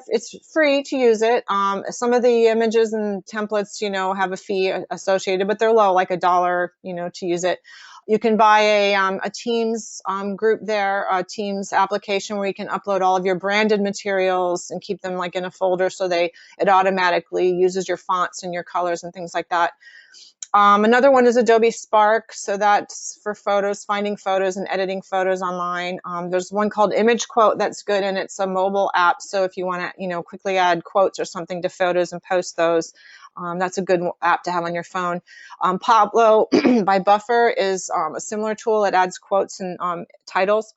B: It's free to use it. Some of the images and templates, you know, have a fee associated, but they're low, like $1, you know, to use it. You can buy a Teams group there, a Teams application where you can upload all of your branded materials and keep them like in a folder, so it automatically uses your fonts and your colors and things like that. Another one is Adobe Spark, so that's for photos, finding photos and editing photos online. There's one called Image Quote that's good, and it's a mobile app, so if you want to, you know, quickly add quotes or something to photos and post those, that's a good app to have on your phone. Pablo by Buffer is a similar tool. It adds quotes and titles.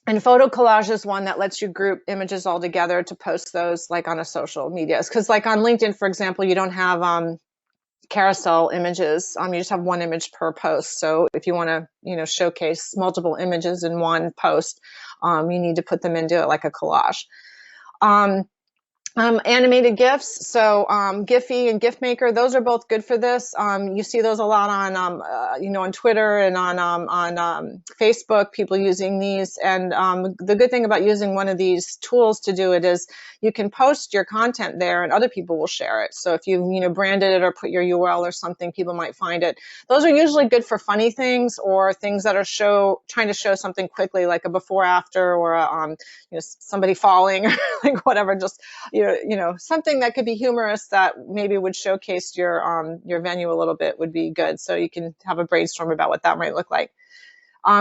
B: And Photo Collage is one that lets you group images all together to post those like on a social media. Because like on LinkedIn, for example, you don't have carousel images. You just have one image per post. So if you want to, you know, showcase multiple images in one post, you need to put them into like a collage. Animated GIFs, so Giphy and GIFmaker, those are both good for this. You see those a lot on, you know, on Twitter and on Facebook, people using these. And the good thing about using one of these tools to do it is you can post your content there and other people will share it. So if you, you know, branded it or put your URL or something, people might find it. Those are usually good for funny things or things that are trying to show something quickly, like a before after or a, you know, somebody falling or like whatever, just, you know, something that could be humorous that maybe would showcase your venue a little bit would be good. So you can have a brainstorm about what that might look like.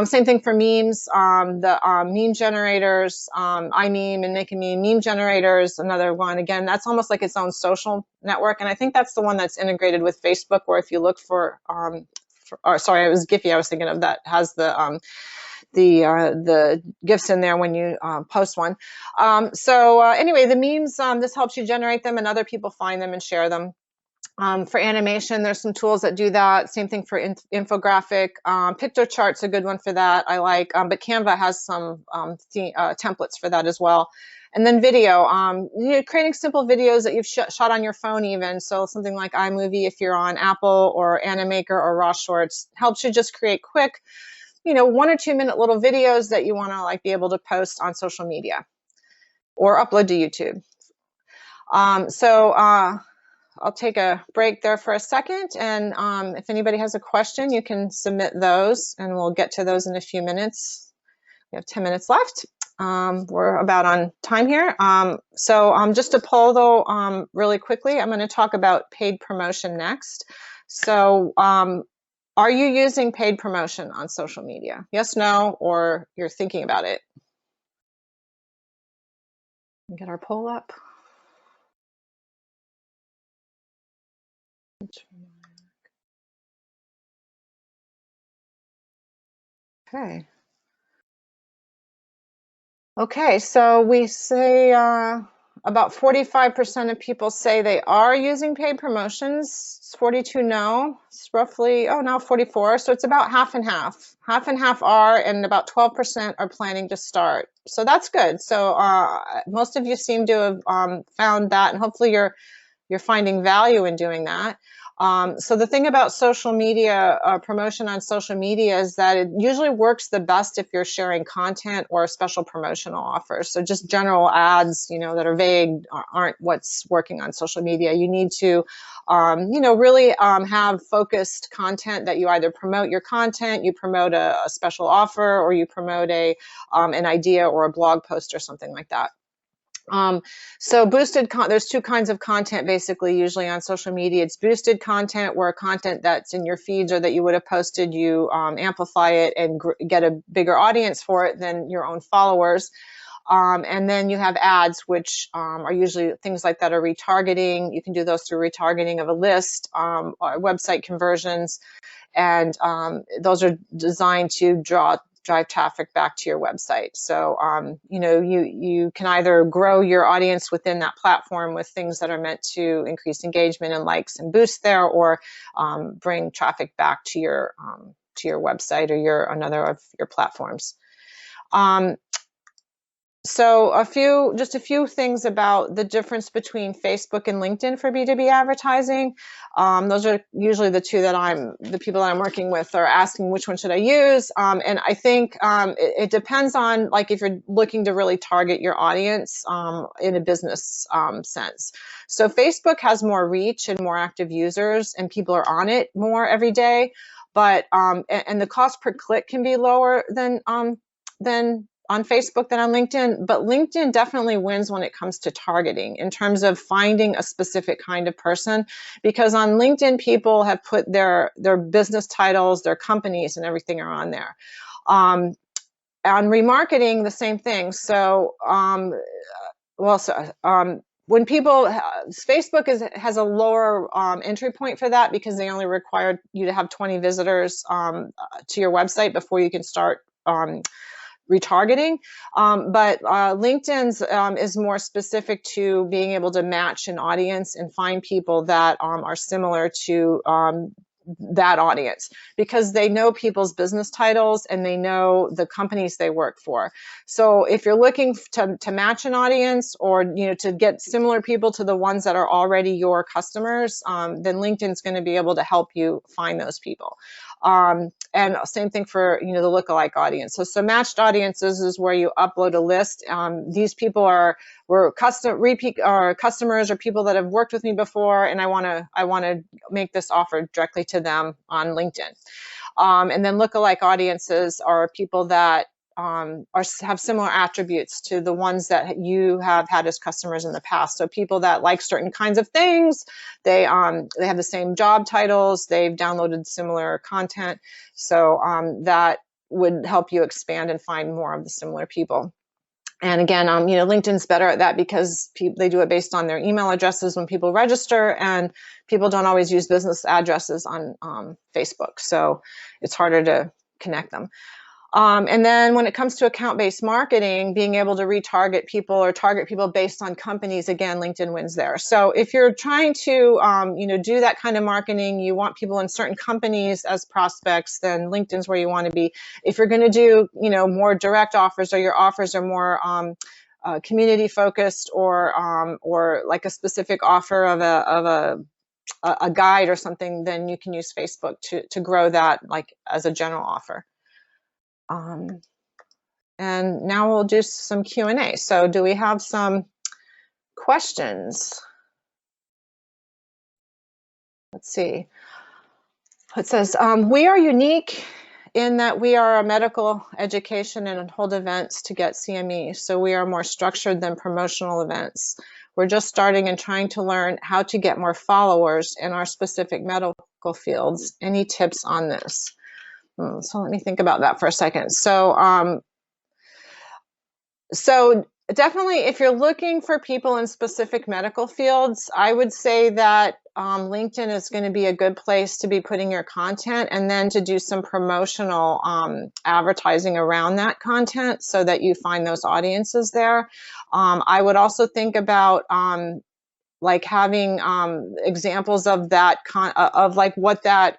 B: Same thing for memes. The meme generators, iMeme and Make a Meme generators, another one. Again, that's almost like its own social network, and I think that's the one that's integrated with Facebook. Where if you look for sorry, it was Giphy I was thinking of, that has the GIFs in there when you post one. Anyway, the memes, this helps you generate them and other people find them and share them. For animation, there's some tools that do that. Same thing for infographic. Pictochart's a good one for that, I like, but Canva has some templates for that as well. And then video, you know, creating simple videos that you've shot on your phone even. So something like iMovie if you're on Apple, or Animaker or Raw Shorts, helps you just create quick, you know, 1 or 2 minute little videos that you want to like be able to post on social media or upload to YouTube. I'll take a break there for a second, and if anybody has a question, you can submit those and we'll get to those in a few minutes. We have 10 minutes left. We're about on time here. Just to poll though, really quickly, I'm going to talk about paid promotion next. So are you using paid promotion on social media? Yes, no, or you're thinking about it? Get our poll up. Okay. Okay, so we say about 45% of people say they are using paid promotions. It's 42 no. It's roughly, now 44. So it's about half and half. Half and half are, and about 12% are planning to start. So that's good. So most of you seem to have found that, and hopefully you're finding value in doing that. So the thing about social media, promotion on social media, is that it usually works the best if you're sharing content or special promotional offers. So just general ads, that are vague aren't what's working on social media. You need to, really have focused content that you either promote your content, you promote a special offer, or you promote an idea or a blog post or something like that. So there's two kinds of content basically usually on social media. It's boosted content, where content that's in your feeds or that you would have posted, you amplify it and get a bigger audience for it than your own followers. And then you have ads, which are usually things like that are retargeting. You can do those through retargeting of a list, or website conversions, and those are designed to drive traffic back to your website. So, you can either grow your audience within that platform with things that are meant to increase engagement and likes and boost there, or bring traffic back to your website or another of your platforms. So just a few things about the difference between Facebook and LinkedIn for B2B advertising. Those are usually the two that the people that I'm working with are asking which one should I use. And I think it depends on, like, if you're looking to really target your audience in a business sense. So Facebook has more reach and more active users, and people are on it more every day. But and the cost per click can be lower than on Facebook than on LinkedIn, but LinkedIn definitely wins when it comes to targeting in terms of finding a specific kind of person, because on LinkedIn, people have put their business titles, their companies, and everything are on there. On remarketing, the same thing. So, when people, Facebook has a lower entry point for that, because they only require you to have 20 visitors to your website before you can start retargeting. But LinkedIn's is more specific to being able to match an audience and find people that are similar to that audience, because they know people's business titles and they know the companies they work for. So if you're looking to match an audience, or to get similar people to the ones that are already your customers, then LinkedIn's going to be able to help you find those people. And same thing for the lookalike audience. So matched audiences is where you upload a list. These people were repeat customers, or people that have worked with me before, and I want to make this offer directly to them on LinkedIn. And then lookalike audiences are people that have similar attributes to the ones that you have had as customers in the past. So people that like certain kinds of things, they have the same job titles, they've downloaded similar content. So that would help you expand and find more of the similar people. And again, LinkedIn's better at that, because they do it based on their email addresses when people register, and people don't always use business addresses on Facebook. So it's harder to connect them. And then when it comes to account-based marketing, being able to retarget people or target people based on companies, again, LinkedIn wins there. So if you're trying to, do that kind of marketing, you want people in certain companies as prospects, then LinkedIn's where you want to be. If you're going to do, more direct offers, or your offers are more community focused, or like a specific offer of a guide or something, then you can use Facebook to grow that, like as a general offer. And now we'll do some Q&A. So do we have some questions? Let's see. It says, we are unique in that we are a medical education and hold events to get CME. So we are more structured than promotional events. We're just starting and trying to learn how to get more followers in our specific medical fields. Any tips on this? So let me think about that for a second. So definitely, if you're looking for people in specific medical fields, I would say that LinkedIn is going to be a good place to be putting your content, and then to do some promotional advertising around that content so that you find those audiences there. I would also think about like having examples of that of like what that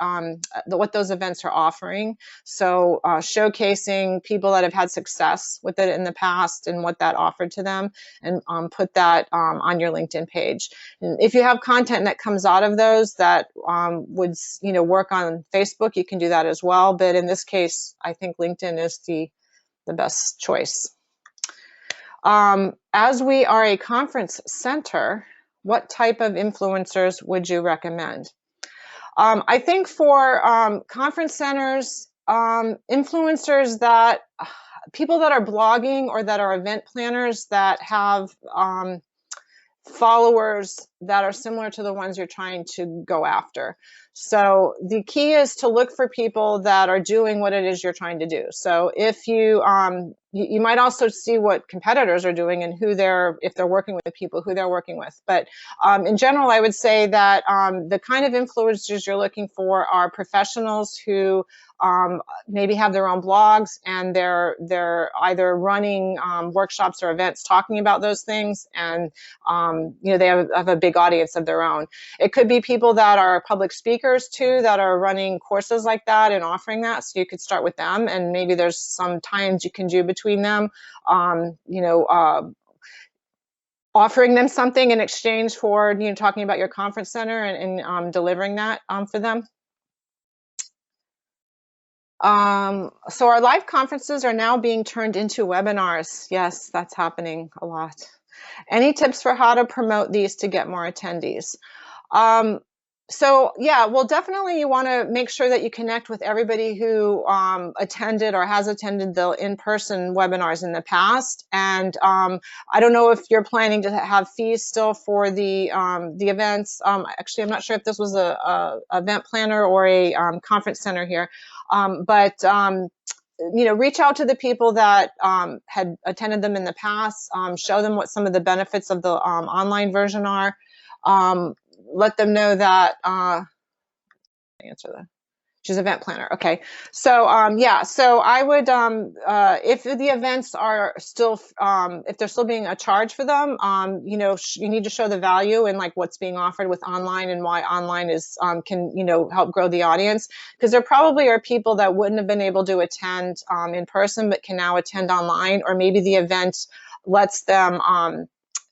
B: what those events are offering. So showcasing people that have had success with it in the past and what that offered to them, and put that on your LinkedIn page. And if you have content that comes out of those that would work on Facebook, you can do that as well. But in this case, I think LinkedIn is the best choice. As we are a conference center, what type of influencers would you recommend? I think for conference centers, influencers that people that are blogging or that are event planners that have followers that are similar to the ones you're trying to go after. So the key is to look for people that are doing what it is you're trying to do. So if you you might also see what competitors are doing and who if they're working with people, who they're working with. But in general, I would say that the kind of influencers you're looking for are professionals who maybe have their own blogs, and they're either running workshops or events talking about those things, and they have a big audience of their own. It could be people that are public speakers too, that are running courses like that and offering that. So you could start with them, and maybe there's some tie-ins you can do between them. Offering them something in exchange for talking about your conference center and delivering that for them. So our live conferences are now being turned into webinars. Yes, that's happening a lot. Any tips for how to promote these to get more attendees? So yeah, well, definitely you want to make sure that you connect with everybody who attended or has attended the in-person webinars in the past. And I don't know if you're planning to have fees still for the events. Actually, I'm not sure if this was a event planner or a conference center here, but reach out to the people that had attended them in the past. Show them what some of the benefits of the online version are. Let them know that answer that. She's an event planner. Okay. So yeah, so I would if the events are still if they're still being a charge for them, you need to show the value and like what's being offered with online and why online is can help grow the audience, because there probably are people that wouldn't have been able to attend in person but can now attend online, or maybe the event lets them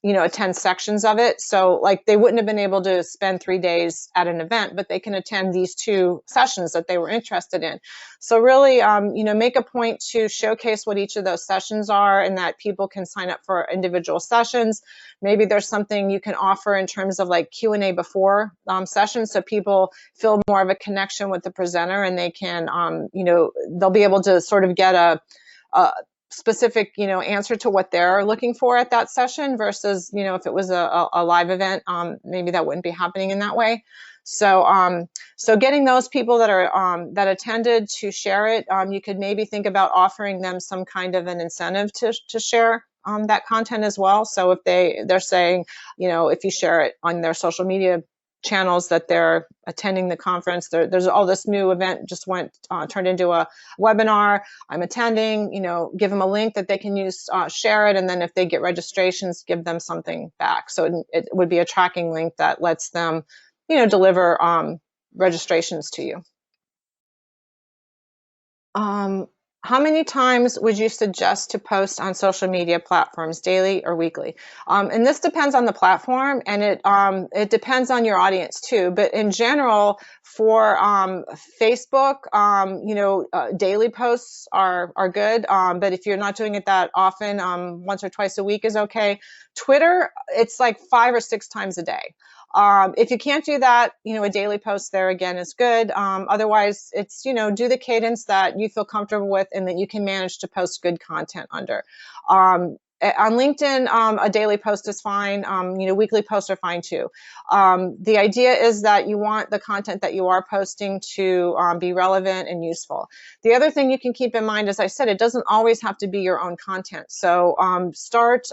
B: attend sections of it. So like they wouldn't have been able to spend 3 days at an event, but they can attend these 2 sessions that they were interested in. So really, make a point to showcase what each of those sessions are, and that people can sign up for individual sessions. Maybe there's something you can offer in terms of like Q&A before sessions, so people feel more of a connection with the presenter, and they can, they'll be able to sort of get a specific answer to what they're looking for at that session, versus if it was a live event, maybe that wouldn't be happening in that way. So so getting those people that are that attended to share it, you could maybe think about offering them some kind of an incentive to share that content as well. So if they're saying, if you share it on their social media channels that they're attending the conference, there's all this new event just turned into a webinar, I'm attending, give them a link that they can use, share it, and then if they get registrations, give them something back. So it would be a tracking link that lets them deliver registrations to you. How many times would you suggest to post on social media platforms, daily or weekly? And this depends on the platform, and it depends on your audience too. But in general, for Facebook, daily posts are good. But if you're not doing it that often, once or twice a week is okay. Twitter, it's like 5 or 6 times a day. If you can't do that, a daily post there again is good. Otherwise, it's, do the cadence that you feel comfortable with and that you can manage to post good content under. On LinkedIn, a daily post is fine. Weekly posts are fine too. The idea is that you want the content that you are posting to be relevant and useful. The other thing you can keep in mind, as I said, it doesn't always have to be your own content. So start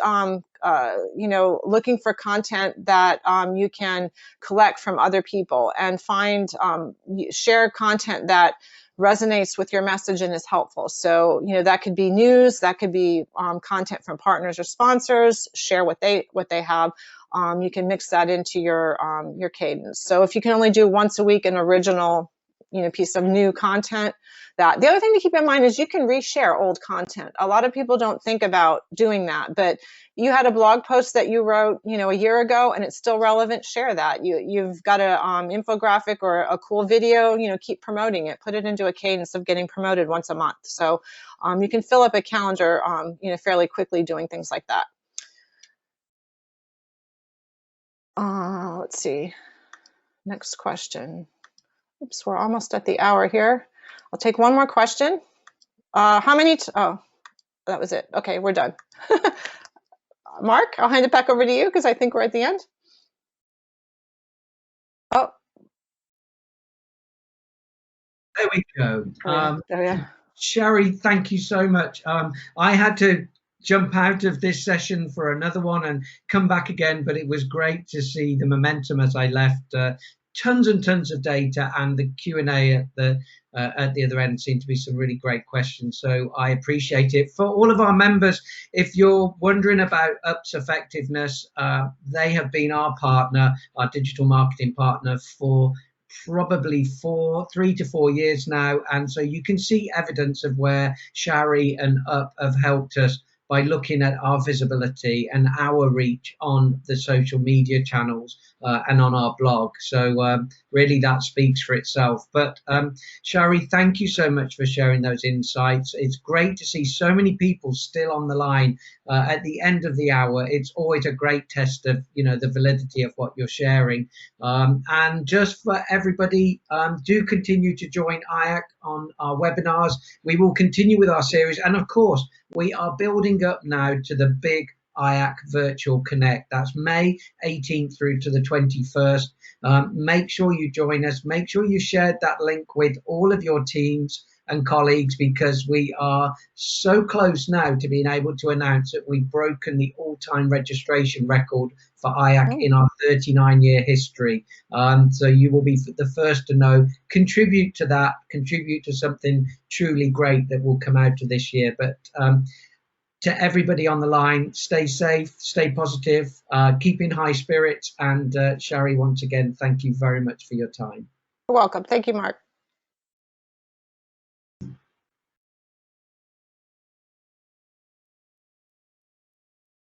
B: looking for content that you can collect from other people, and share content that resonates with your message and is helpful. So, that could be news, that could be content from partners or sponsors. Share what they have. you can mix that into your cadence. So if you can only do once a week an original, piece of new content, that. The other thing to keep in mind is you can reshare old content. A lot of people don't think about doing that, but you had a blog post that you wrote, a year ago, and it's still relevant. Share that. You've got a infographic or a cool video, keep promoting it. Put it into a cadence of getting promoted once a month. So you can fill up a calendar, fairly quickly doing things like that. Let's see. Next question. Oops, we're almost at the hour here. I'll take one more question. How many? Oh, that was it. Okay, we're done. Mark, I'll hand it back over to you because I think we're at the end. Oh.
A: There we go.
B: Yeah.
A: Sherry, thank you so much. I had to jump out of this session for another one and come back again, but it was great to see the momentum as I left. Tons and tons of data, and the Q&A at the other end seemed to be some really great questions. So I appreciate it. For all of our members, if you're wondering about UP's effectiveness, they have been our partner, our digital marketing partner, for probably 3 to 4 years now. And so you can see evidence of where Shari and UP have helped us by looking at our visibility and our reach on the social media channels and on our blog. So really that speaks for itself. But Shari, thank you so much for sharing those insights. It's great to see so many people still on the line at the end of the hour. It's always a great test of the validity of what you're sharing. And just for everybody, do continue to join IACC on our webinars. We will continue with our series, and of course we are building up now to the big IACC Virtual Connect. That's May 18th through to the 21st. Make sure you join us. Make sure you shared that link with all of your teams and colleagues, because we are so close now to being able to announce that we've broken the all-time registration record for IACC in our 39-year history. So you will be the first to know. Contribute to that, contribute to something truly great that will come out of this year. But to everybody on the line, stay safe, stay positive, keep in high spirits. And Shari, once again, thank you very much for your time.
B: You're welcome. Thank you, Mark.